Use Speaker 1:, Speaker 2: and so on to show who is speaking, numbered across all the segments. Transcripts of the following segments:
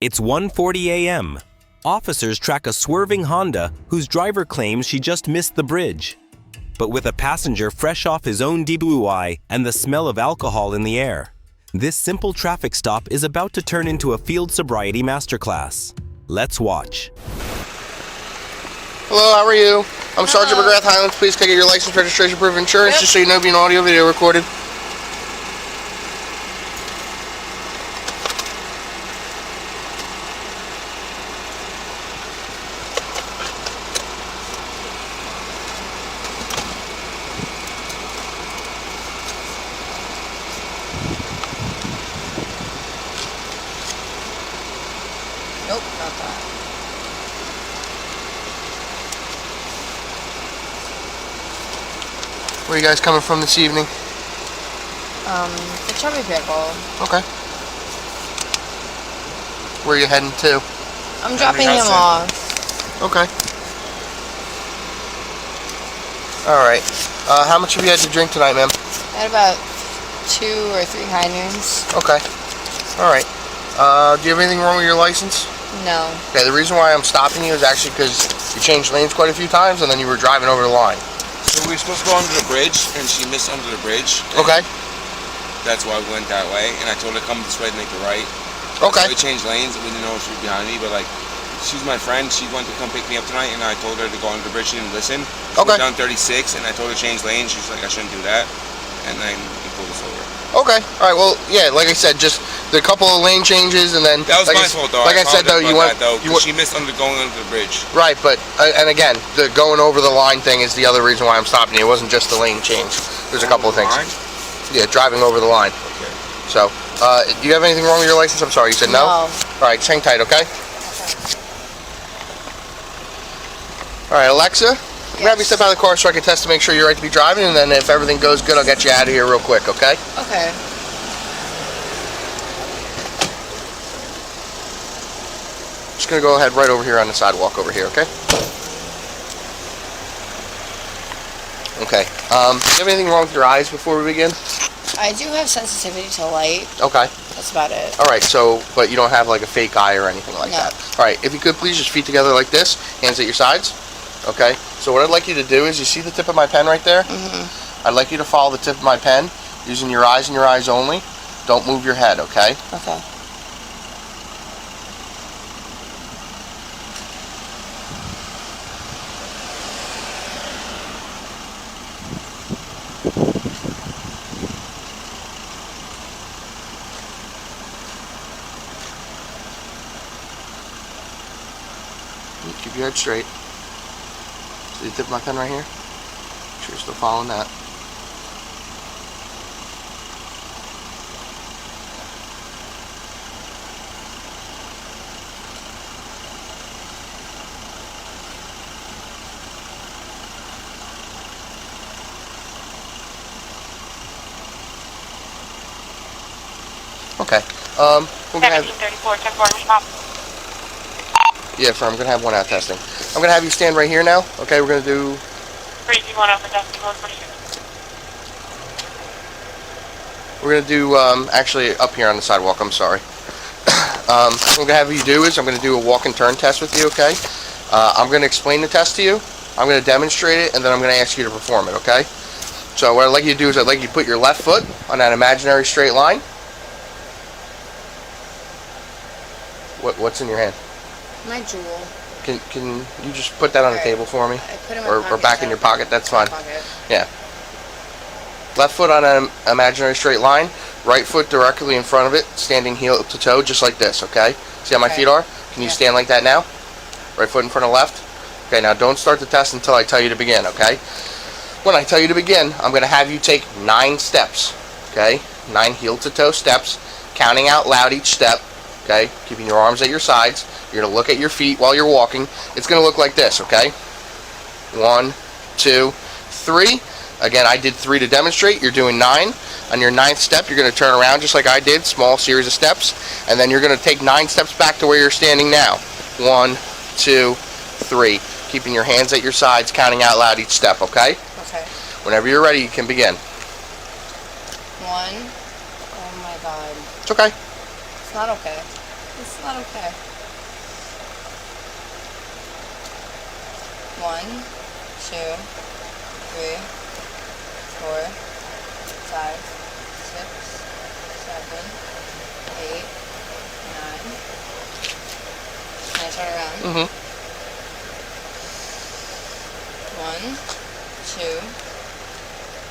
Speaker 1: It's 1:40 a.m. Officers track a swerving Honda whose driver claims she just missed the bridge. But with a passenger fresh off his own DWI and the smell of alcohol in the air, this simple traffic stop is about to turn into a field sobriety masterclass. Let's watch.
Speaker 2: Hello, how are you? I'm Sergeant McGrath Highlands. Please can I get your license, registration, proof of insurance, just so you know being audio video recorded.
Speaker 3: Nope, not that.
Speaker 2: Where are you guys coming from this evening?
Speaker 3: The chubby pickle.
Speaker 2: Okay. Where are you heading to?
Speaker 3: I'm dropping him off.
Speaker 2: Okay. Alright. How much have you had to drink tonight, ma'am?
Speaker 3: I had about 2 or 3 high noons.
Speaker 2: Okay. Alright. Do you have anything wrong with your license?
Speaker 3: No.
Speaker 2: Okay, the reason why I'm stopping you is actually because you changed lanes quite a few times and then you were driving over the line.
Speaker 4: So we were supposed to go under the bridge, and she missed under the bridge.
Speaker 2: Okay.
Speaker 4: That's why we went that way, and I told her to come this way to make the right.
Speaker 2: Okay.
Speaker 4: So we changed lanes, and we didn't know she was behind me, but like, she's my friend. She wanted to come pick me up tonight, and I told her to go under the bridge. She didn't listen. She
Speaker 2: Okay.
Speaker 4: was down 36, and I told her to change lanes. She's like, I shouldn't do that, and then we pulled us over.
Speaker 2: Okay. Alright, well, yeah, like I said, just the couple of lane changes and then...
Speaker 4: That was
Speaker 2: like
Speaker 4: my fault, though.
Speaker 2: Like I said, though, you went...
Speaker 4: She missed going under the bridge.
Speaker 2: Right, but, and again, the going over the line thing is the other reason why I'm stopping you. It wasn't just the lane change. There's a couple of things. Yeah, driving over the line.
Speaker 4: Okay.
Speaker 2: So, do you have anything wrong with your license? I'm sorry, you said no?
Speaker 3: No.
Speaker 2: Alright, just hang tight, okay? Alright, Alexa, grab me, step out of the car so I can test to make sure you're right to be driving, and then if everything goes good, I'll get you out of here real quick, okay?
Speaker 3: Okay.
Speaker 2: Just gonna go ahead right over here on the sidewalk over here, okay? Okay, do you have anything wrong with your eyes before we begin?
Speaker 3: I do have sensitivity to light.
Speaker 2: Okay.
Speaker 3: That's about it.
Speaker 2: Alright, so, but you don't have like a fake eye or anything like
Speaker 3: No.
Speaker 2: that. Alright, if you could please just feet together like this, hands at your sides. Okay, so what I'd like you to do is, you see the tip of my pen right there?
Speaker 3: Mm-hmm.
Speaker 2: I'd like you to follow the tip of my pen, using your eyes and your eyes only. Don't move your head, okay?
Speaker 3: Okay.
Speaker 2: Keep your head straight. See the tip of my pen right here? Make sure you're still following that. Okay. We're gonna have...
Speaker 5: 1734, check for stop.
Speaker 2: Yeah, sir, I'm gonna have one out testing. I'm gonna have you stand right here now. Okay, we're gonna do...
Speaker 5: 321 up and testing code 42.
Speaker 2: We're gonna do, actually up here on the sidewalk, I'm sorry. What I'm gonna have you do is, I'm gonna do a walk and turn test with you, okay? I'm gonna explain the test to you, I'm gonna demonstrate it, and then I'm gonna ask you to perform it, okay? So what I'd like you to do is, I'd like you to put your left foot on that imaginary straight line. What's in your hand?
Speaker 3: My jewel.
Speaker 2: Can you just put that on the table for me?
Speaker 3: I put it in my
Speaker 2: Or
Speaker 3: pocket,
Speaker 2: back in your pocket, that's fine.
Speaker 3: Pocket.
Speaker 2: Yeah. Left foot on an imaginary straight line, right foot directly in front of it, standing heel to toe, just like this, okay? See how my feet are? Can you stand like that now? Right foot in front of left? Okay, now don't start the test until I tell you to begin, okay? When I tell you to begin, I'm going to have you take 9 steps, okay? 9 heel to toe steps, counting out loud each step, okay? Keeping your arms at your sides. You're going to look at your feet while you're walking. It's going to look like this, okay? 1, 2, 3. Again, I did 3 to demonstrate. You're doing 9. On your 9th step, you're going to turn around just like I did, small series of steps, and then you're going to take 9 steps back to where you're standing now. 1, 2, 3. Keeping your hands at your sides, counting out loud each step, okay?
Speaker 3: Okay.
Speaker 2: Whenever you're ready, you can begin.
Speaker 3: 1. Oh my god.
Speaker 2: It's okay.
Speaker 3: It's not okay. It's Not okay. 1, 2, 3, 4, 5, 6, 7, 8, 9. Can I turn around?
Speaker 2: Mm-hmm.
Speaker 3: 1, 2,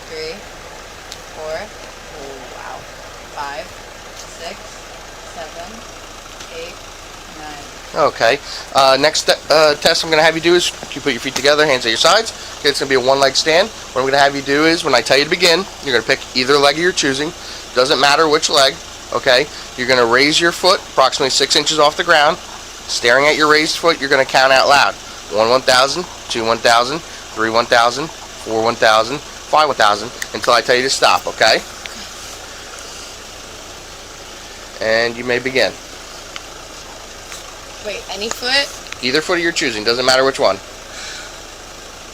Speaker 3: 3, 4. Oh, wow. 5, 6, 7, 8, 9.
Speaker 2: Okay. Next test I'm going to have you do is you put your feet together, hands at your sides. Okay, it's going to be a one-leg stand. What I'm going to have you do is when I tell you to begin, you're going to pick either leg of your choosing. Doesn't matter which leg. Okay. You're going to raise your foot approximately 6 inches off the ground. Staring at your raised foot, you're going to count out loud. 1, 1,000, 2, 1,000, 3, 1,000, 4, 1,000, 5, 1,000 until I tell you to stop. Okay. And you may begin.
Speaker 3: Wait, any foot?
Speaker 2: Either foot of your choosing, doesn't matter which one.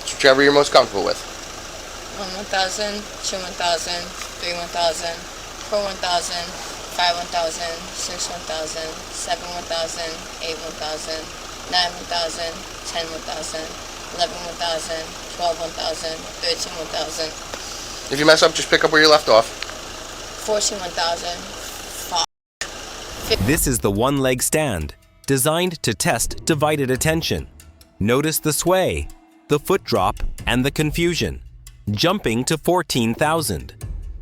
Speaker 2: It's whichever you're most comfortable with.
Speaker 3: 1, 1,000, 2, 1,000, 3, 1,000, 4, 1,000, 5, 1,000, 6, 1,000, 7, 1,000, 8, 1,000, 9, 1,000, 10, 1,000, 11, 1,000, 12, 1,000, 13, 1,000.
Speaker 2: If you mess up, just pick up where you left off.
Speaker 3: 14, 1,000.
Speaker 1: This is the one-leg stand, designed to test divided attention. Notice the sway, the foot drop, and the confusion. Jumping to 14,000.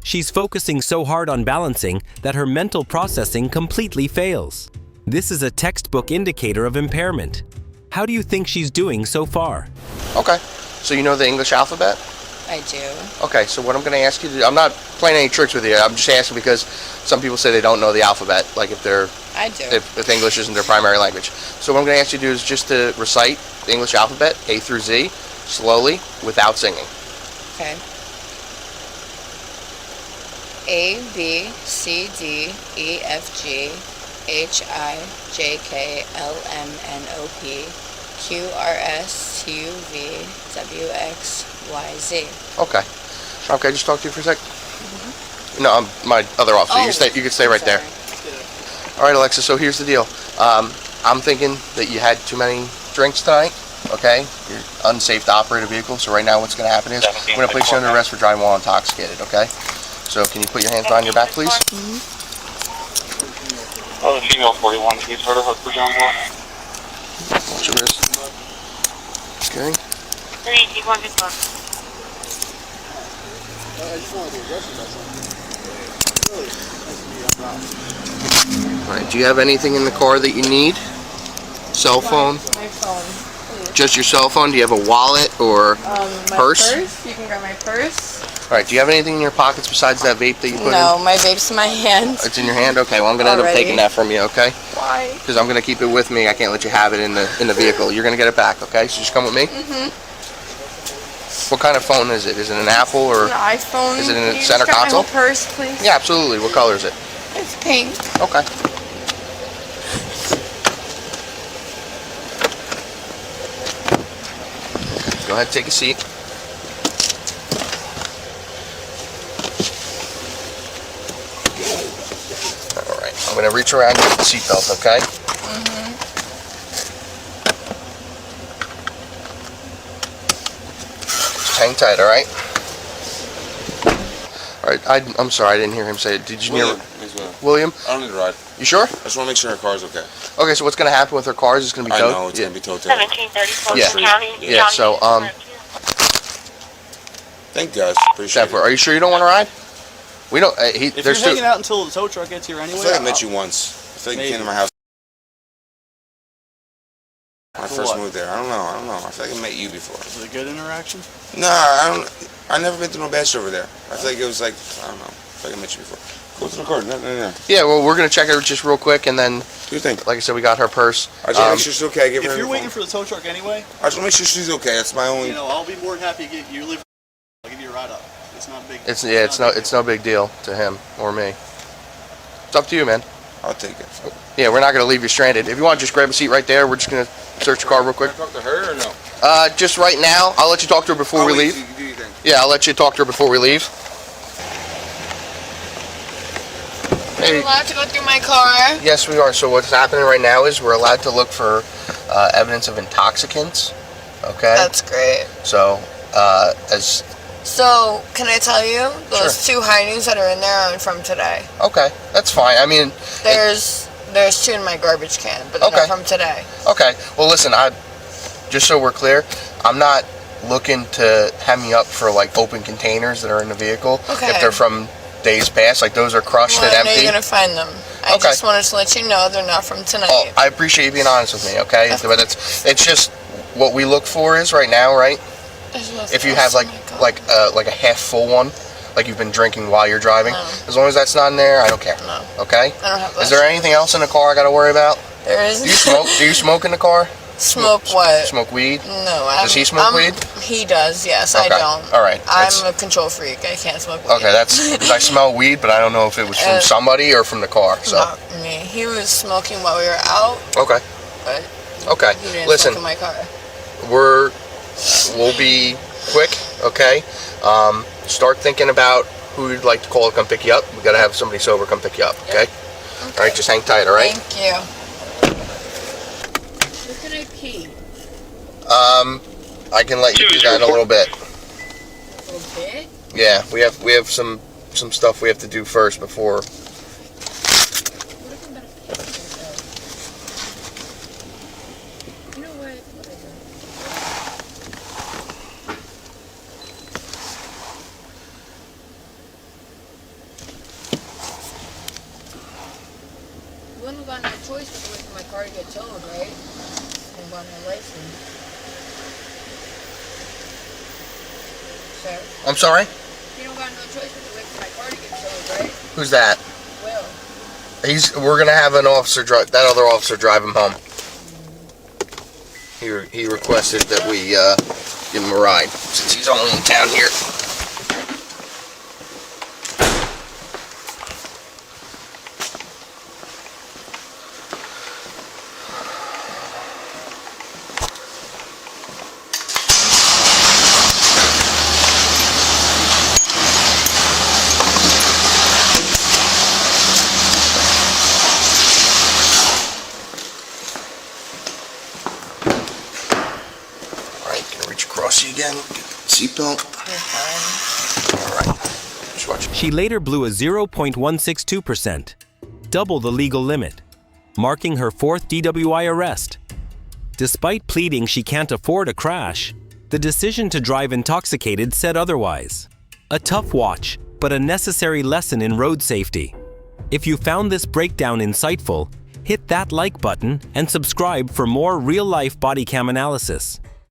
Speaker 1: She's focusing so hard on balancing that her mental processing completely fails. This is a textbook indicator of impairment. How do you think she's doing so far?
Speaker 2: Okay. So you know the English alphabet?
Speaker 3: I do.
Speaker 2: Okay, so what I'm going to ask you to do, I'm not playing any tricks with you. I'm just asking because some people say they don't know the alphabet, like if they're
Speaker 3: I do.
Speaker 2: if English isn't their primary language. So what I'm going to ask you to do is just to recite the English alphabet, A through Z, slowly, without singing.
Speaker 3: Okay. A, B, C, D, E, F, G, H, I, J, K, L, M, N, O, P, Q, R, S, T, U, V, W, X, Y, Z.
Speaker 2: Okay. Okay, just talk to you for a sec. No, I'm my other officer. You can stay right there. All right, Alexa, so here's the deal. I'm thinking that you had too many drinks tonight, okay? You're unsafe to operate a vehicle, so right now what's going to happen is I'm going to place you under arrest for driving while intoxicated, okay? So can you put your hands behind your back, please?
Speaker 5: Oh, the female 41, he's heard of her for John Moore.
Speaker 2: Watch your wrist. Okay.
Speaker 5: 3, he's one good one.
Speaker 2: All right, do you have anything in the car that you need? Cell phone?
Speaker 3: My phone, please.
Speaker 2: Just your cell phone? Do you have a wallet or
Speaker 3: My
Speaker 2: purse?
Speaker 3: You can grab my purse.
Speaker 2: All right, do you have anything in your pockets besides that vape that you put in?
Speaker 3: No, my vape's in my hand.
Speaker 2: It's in your hand? Okay, well I'm going to end up
Speaker 3: Already?
Speaker 2: taking that from you, okay?
Speaker 3: Why?
Speaker 2: Because I'm going to keep it with me. I can't let you have it in the vehicle. You're going to get it back, okay? So just come with me.
Speaker 3: Mm-hmm.
Speaker 2: What kind of phone is it? Is it an Apple or?
Speaker 3: An iPhone.
Speaker 2: Is it in the
Speaker 3: Can you
Speaker 2: center
Speaker 3: just grab
Speaker 2: console?
Speaker 3: My whole purse, please.
Speaker 2: Yeah, absolutely. What color is it?
Speaker 3: It's pink.
Speaker 2: Okay. Go ahead, take a seat. All right, I'm going to reach around you with the seatbelt, okay?
Speaker 3: Mm-hmm.
Speaker 2: Just hang tight, all right? All right, I'm sorry, I didn't hear him say it. Did you
Speaker 4: William.
Speaker 2: hear
Speaker 4: It's William.
Speaker 2: William?
Speaker 4: I don't need a ride.
Speaker 2: You sure?
Speaker 4: I just want to make sure her car's okay.
Speaker 2: Okay, so what's going to happen with her car is it's going to be
Speaker 4: I
Speaker 2: towed?
Speaker 4: know, it's
Speaker 2: Yeah.
Speaker 4: going to be towed today.
Speaker 5: 1734
Speaker 2: Yeah.
Speaker 5: County.
Speaker 2: Yeah, so,
Speaker 4: Thank you guys. Appreciate
Speaker 2: Stepper,
Speaker 4: it.
Speaker 2: are you sure you don't want to ride? We don't,
Speaker 6: If you're
Speaker 2: there's two.
Speaker 6: hanging out until the tow truck gets here
Speaker 4: I
Speaker 6: anyway,
Speaker 4: feel like I met you once. I feel like you came to my house. When I
Speaker 6: For
Speaker 4: first
Speaker 6: what?
Speaker 4: moved there. I don't know. I feel like I met you before.
Speaker 6: Was it a good interaction?
Speaker 4: No, I never been to no bad shit over there. I feel like it was like, I don't know. I feel like I met you before. Go to the car. No.
Speaker 2: Yeah, well, we're going to check it just real quick, and then,
Speaker 4: Do you think?
Speaker 2: like I said, we got her purse.
Speaker 4: I just want to make sure she's okay. Give her
Speaker 6: If you're
Speaker 4: her
Speaker 6: waiting
Speaker 4: phone.
Speaker 6: for the tow truck anyway,
Speaker 4: I just want to make sure she's okay. That's my only.
Speaker 6: I'll be more than happy to get you live. I'll give you a ride up. It's not a big.
Speaker 2: It's no big deal to him or me. It's up to you, man.
Speaker 4: I'll take it.
Speaker 2: Yeah, we're not going to leave you stranded. If you want, just grab a seat right there. We're just going to search the car real quick.
Speaker 4: Can I talk to her or no?
Speaker 2: Just right now. I'll let you talk to her before we leave.
Speaker 4: Do you think?
Speaker 2: Yeah, I'll let you talk to her before we leave. Hey.
Speaker 3: allowed to go through my car.
Speaker 2: Yes, we are. So what's happening right now is we're allowed to look for evidence of intoxicants. Okay.
Speaker 3: That's great.
Speaker 2: So as
Speaker 3: So, can I tell you, those two hidings that are in there are from today.
Speaker 2: okay, that's fine. I mean,
Speaker 3: There's two in my garbage can, but they're not from today.
Speaker 2: okay. Well, listen, just so we're clear, I'm not looking to hem you up for like open containers that are in the vehicle.
Speaker 3: Okay.
Speaker 2: If they're from days past, like those are crushed
Speaker 3: Well,
Speaker 2: and
Speaker 3: I know
Speaker 2: empty.
Speaker 3: you're gonna find them. I
Speaker 2: Okay.
Speaker 3: just wanted to let you know they're not from tonight.
Speaker 2: Oh, I appreciate you being honest with me. Okay, but it's just what we look for is right now, right? If you have like a half full one, like you've been drinking while you're driving, as long as that's not in there, I don't care.
Speaker 3: No.
Speaker 2: Okay.
Speaker 3: I don't have.
Speaker 2: Is there anything else in the car I got to worry about?
Speaker 3: There is.
Speaker 2: Do you smoke? Do you smoke in the car?
Speaker 3: Smoke what?
Speaker 2: Smoke weed?
Speaker 3: No.
Speaker 2: Does he smoke weed?
Speaker 3: He does. Yes,
Speaker 2: Okay.
Speaker 3: I don't.
Speaker 2: All right.
Speaker 3: I'm a control freak. I can't smoke weed.
Speaker 2: Okay, that's because I smell weed, but I don't know if it was from somebody or from the car. So.
Speaker 3: Not me. He was smoking while we were out,
Speaker 2: Okay.
Speaker 3: but
Speaker 2: Okay.
Speaker 3: he didn't
Speaker 2: Listen,
Speaker 3: smoke in my car.
Speaker 2: we'll be quick. Okay. Start thinking about who you'd like to call to come pick you up. We gotta have somebody sober come pick you up. Okay. All right. Just hang tight. All right.
Speaker 3: Thank you. Where can I pee?
Speaker 2: I can let you do that in a little bit.
Speaker 3: A little bit?
Speaker 2: Yeah, we have some stuff we have to do first before.
Speaker 3: You know what? You wouldn't have got no choice but to wait for my car to get towed, right? And got my license. Sir,
Speaker 2: I'm sorry.
Speaker 3: you don't got no choice but to wait for my car to get towed, right?
Speaker 2: Who's that?
Speaker 3: Will.
Speaker 2: We're gonna have an officer drive. That other officer drive him home. He requested that we give him a ride since he's only in town here. Across you again. Seatbelt. All right. Just watch.
Speaker 1: She later blew a 0.162%, double the legal limit, marking her fourth DWI arrest. Despite pleading she can't afford a crash, the decision to drive intoxicated said otherwise. A tough watch, but a necessary lesson in road safety. If you found this breakdown insightful, hit that like button and subscribe for more real-life body cam analysis.